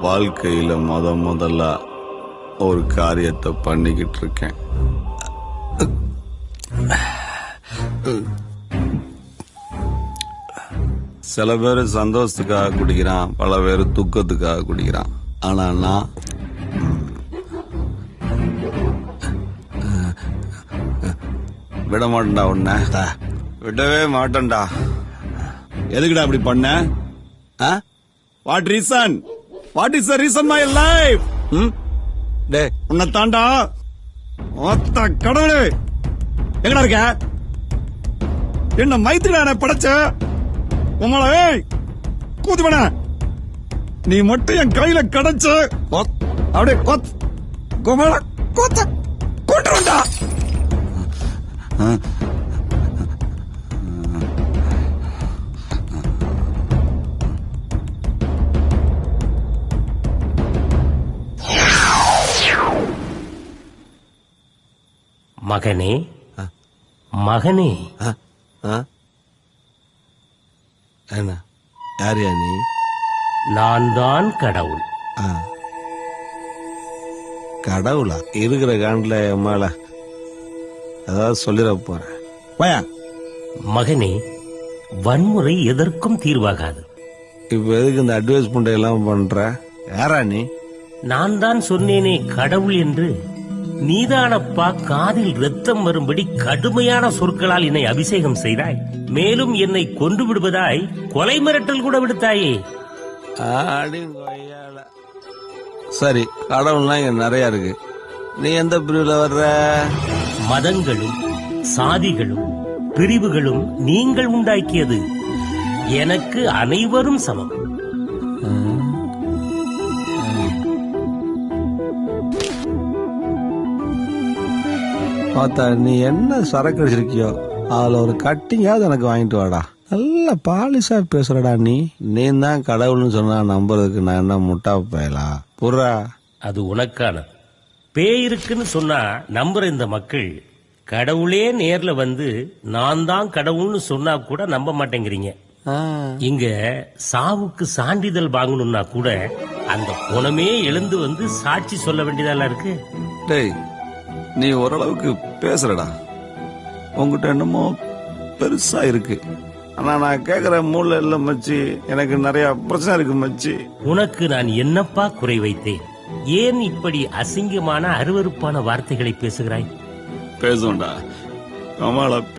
வாழ்க்கையில முதல்ல ஒரு காரியத்தை பண்ணிக்கிட்டு இருக்கேன். சில பேர் சந்தோஷத்துக்காக குடிக்கிறான், பல பேர் துக்கத்துக்காக குடிக்கிறான். ஆனா நான் விட மாட்டேன்டா. உன்ன விடவே மாட்டேன்டா. எதுக்குடா அப்படி பண்ண? What reason? What is the reason my life? டே உன்னை தாண்டா மொத்த கடவுளே எங்கடா இருக்க? என்ன மைத்திரிடா படைச்ச உங்களை கூத்துவன நீ மட்டும் என் கையில கிடைச்ச அப்படியே கோமல கோத்த கொண்டுடா. மகனே மகனே, என்ன யாரியா நீ? நான் தான் கடவுள். கடவுளா? இருக்கிற காண்டில் என் மேல ஏதாவது சொல்லிட போறேன். மகனே, வன்முறை எதற்கும் தீர்வாகாது. இப்ப எதுக்கு இந்த அட்வைஸ்மெண்ட் எல்லாம் பண்ற? யாரா நீ? நான் தான் சொன்னேனே கடவுள் என்று. நீதானப்பா காதில் ரத்தம் வரும்படி கடுமையான சொற்களால் என்னை அபிஷேகம் செய்தாய். மேலும் என்னை கொண்டு விடுவதாய் கொலை மிரட்டல் கூட விடுத்தாயே. சரி, கடவுள்லாம் இங்க நிறைய இருக்கு. நீ எந்த பிரிவுல வர்ற? மதங்களும் சாதிகளும் பிரிவுகளும் நீங்கள் உண்டாக்கியது. எனக்கு அனைவரும் சமம். பார்த்தா நீ என்ன சரக்கு அடிச்சிருக்கியோ அதுல ஒரு கட்டிங்காவது எனக்கு வாங்கிட்டு வாடா. நல்ல பாலிசா பேசுறடா நீ. நீ தான் கடவுள்னு சொன்னா நம்புறதுக்கு நான் என்ன முட்டா பயலா? புறா அது உனக்கான. பேய் இருக்குன்னு சொன்னா நம்புற இந்த மக்கள் கடவுளே நேர்ல வந்து நான் தான் கடவுள்னு சொன்னா கூட நம்ப மாட்டேங்கிறீங்க. இங்க சாவுக்கு சான்றிதழ் வாங்கணும்னா கூட அந்த குணமே எழுந்து வந்து சாட்சி சொல்ல வேண்டியதெல்லாம் இருக்கு. டேய், நீ ஓரளவுக்கு பேசுறடா. உங்ககிட்ட என்னமோ பெருசா இருக்கு. ஆனா நான் கேக்குற மூளை இல்ல மச்சி. எனக்கு நிறைய பிரச்சனை இருக்கு மச்சி. உனக்கு நான் என்னப்பா குறை வைத்தேன்? ஏன் இப்படி அசிங்கமான அருவருப்பான வார்த்தைகளை பேசுகிறாய்? பேசுவோம்டா கமால.